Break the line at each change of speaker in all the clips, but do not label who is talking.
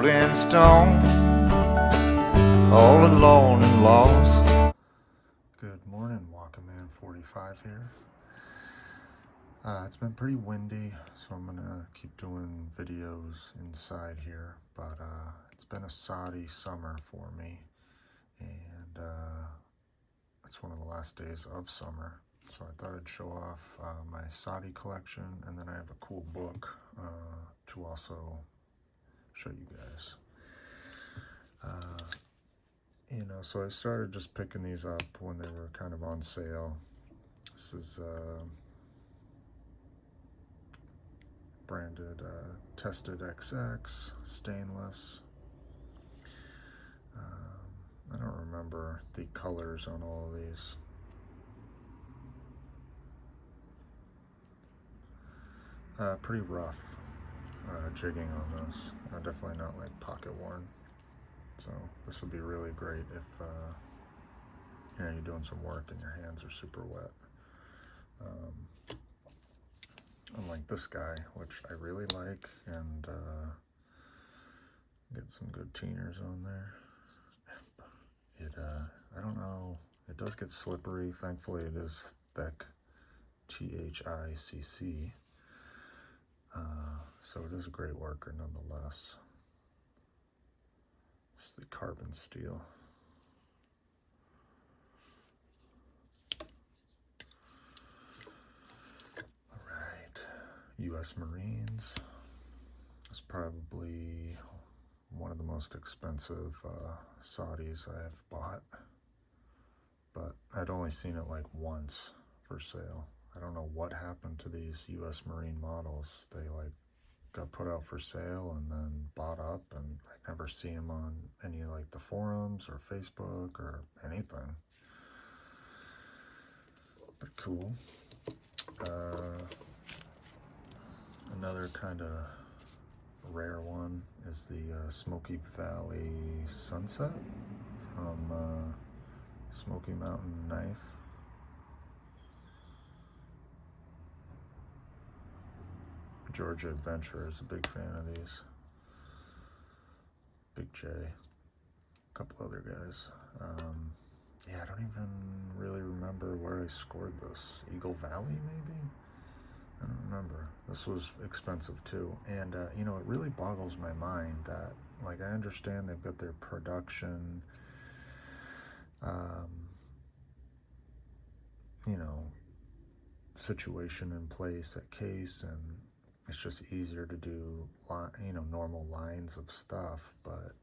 rolling stone, all alone and lost.
Good morning, Walking Man 45 here. It's been pretty windy, so I'm gonna keep doing videos inside here, but it's been a soddy summer for me, and it's one of the last days of summer, so I thought I'd show off my soddy collection, and then I have a cool book to also show you guys. So I started just picking these up when they were kind of on sale. This is branded Tested XX, stainless. I don't remember the colors on all of these. Pretty rough jigging on this. Definitely not like pocket worn. So this would be really great if you're doing some work and your hands are super wet. Unlike this guy, which I really like, and get some good teeners on there. I don't know, it does get slippery. Thankfully it is thick, THICC. So it is a great worker nonetheless. It's the carbon steel. All right, U.S. Marines. It's probably one of the most expensive Saudis I have bought, but I'd only seen it like once for sale. I don't know what happened to these U.S. Marine models. They like got put out for sale and then bought up, and I never see them on any like the forums or Facebook or anything. But cool. Another kind of rare one is the Smoky Valley Sunset from Smoky Mountain Knife. Georgia Adventure is a big fan of these. Big J, a couple other guys. Yeah, I don't even really remember where I scored this. Eagle Valley, maybe? I don't remember. This was expensive too. And, it really boggles my mind that, like, I understand they've got their production, situation in place at Case, and it's just easier to do, normal lines of stuff, but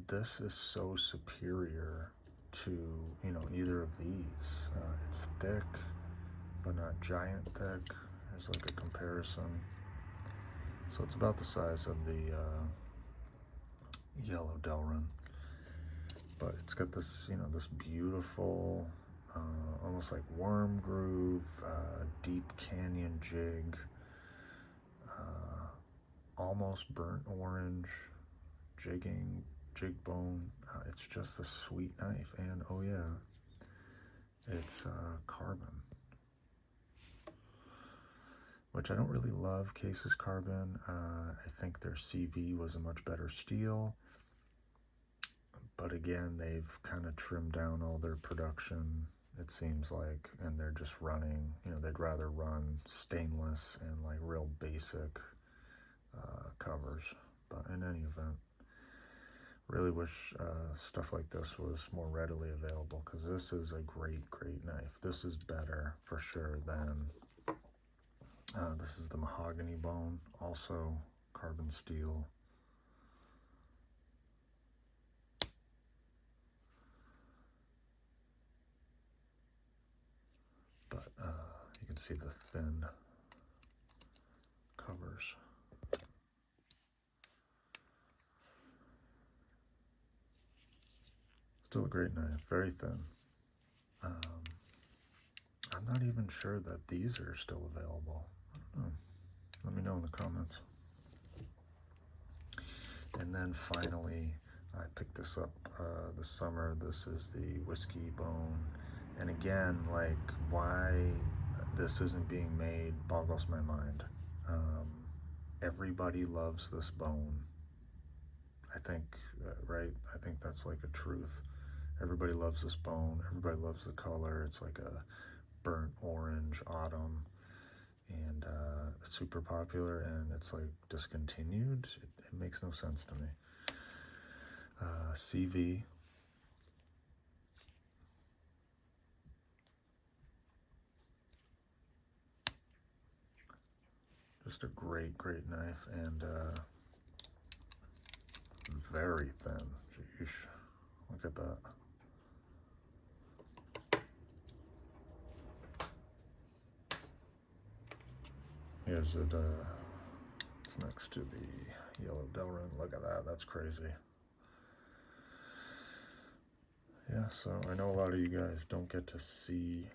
this is so superior to, either of these. It's thick, but not giant thick. There's like a comparison. So it's about the size of the yellow Delrin, but it's got this, this beautiful, almost like worm groove, deep canyon jig, almost burnt orange jigging, jig bone. It's just a sweet knife, and oh yeah, it's carbon, which I don't really love Case's carbon. I think their CV was a much better steel, but again, they've kind of trimmed down all their production, it seems like, and they're just running, they'd rather run stainless and like real basic covers. But in any event, really wish stuff like this was more readily available, because this is a great knife. This is better for sure than this is the mahogany bone, also carbon steel. But you can see the thin covers. Still a great knife, very thin. I'm not even sure that these are still available. I don't know. Let me know in the comments. And then finally, I picked this up this summer. This is the Whiskey Bone. And again, like, why this isn't being made boggles my mind. Everybody loves this bone. I think, right? I think that's like a truth. Everybody loves this bone. Everybody loves the color. It's like a burnt orange autumn, and it's super popular, and it's like discontinued. It makes no sense to me. CV. Just a great knife, and very thin. Sheesh. Look at that. Here's it. It's next to the yellow Delrin. Look at that. That's crazy. Yeah, so I know a lot of you guys don't get to see,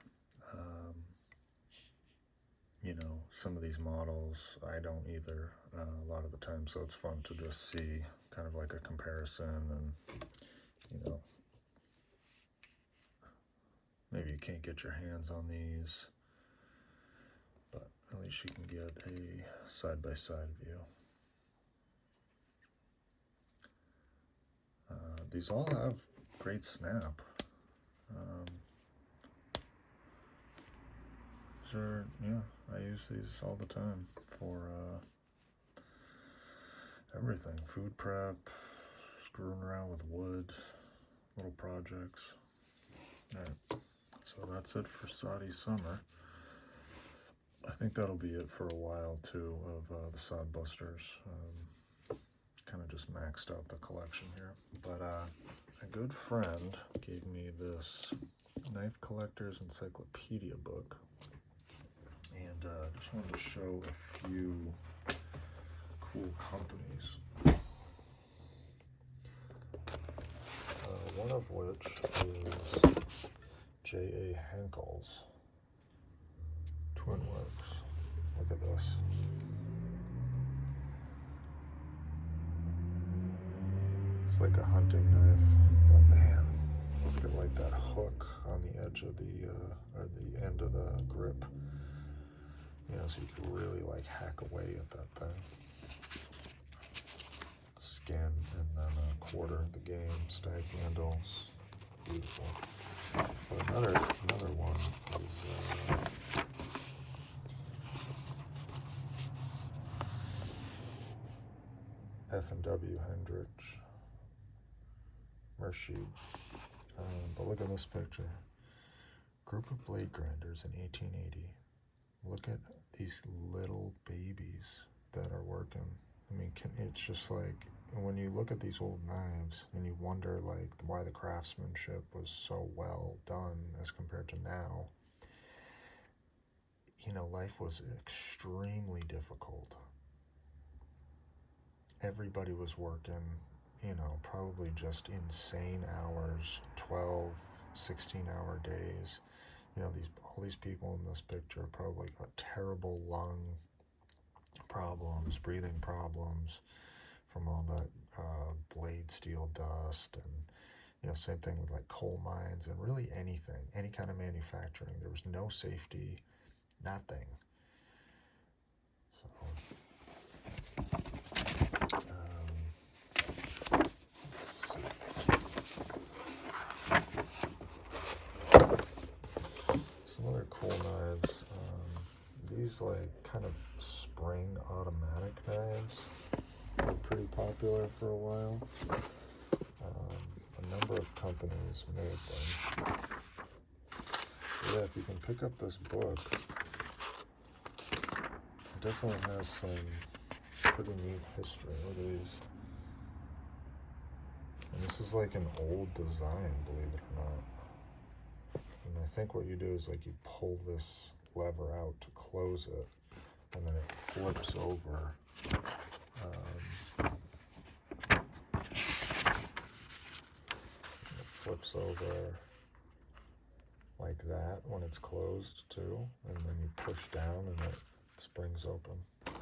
some of these models. I don't either a lot of the time, so it's fun to just see kind of like a comparison, and, maybe you can't get your hands on these, but at least you can get a side-by-side view. These all have great snap. I use these all the time for everything. Food prep, screwing around with wood, little projects. Alright, so that's it for Soddy Summer. I think that'll be it for a while too of the Sodbusters. Kind of just maxed out the collection here. But a good friend gave me this Knife Collector's Encyclopedia book. And just wanted to show a few cool companies. One of which is J.A. Henkel's Twin Works. Look at this. It's like a hunting knife, but man, it's got like that hook on the edge of or the end of the grip. So you can really like hack away at that thing. Skin, and then a quarter of the game, stag handles, beautiful. But another one is F&W Hendrich Mershid. But look at this picture. Group of blade grinders in 1880. Look at these little babies that are working. I mean, it's just like, when you look at these old knives and you wonder like why the craftsmanship was so well done as compared to now, life was extremely difficult. Everybody was working, probably just insane hours, 12, 16-hour days. All these people in this picture probably got terrible lung problems, breathing problems from all that blade steel dust, and same thing with like coal mines and really anything, any kind of manufacturing. There was no safety, nothing. So let's see. Some other cool knives. These like kind of spring automatic knives were pretty popular for a while. A number of companies made them. Yeah, if you can pick up this book, it definitely has some pretty neat history. Look at these. And this is like an old design, believe it or not. And I think what you do is like you pull this lever out to close it, and then it flips over. It flips over like that when it's closed too, and then you push down and it springs open. So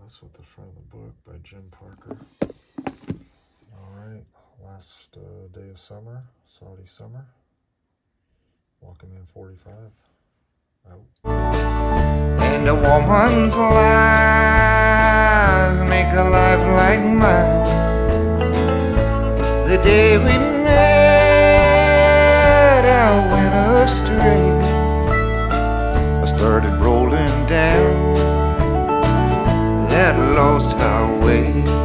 that's what the front of the book by Jim Parker. Alright, last day of summer, Soddy Summer. Walking in 45. Out.
And a woman's lies make a life like day we met, I went astray. I started rolling down that lost highway.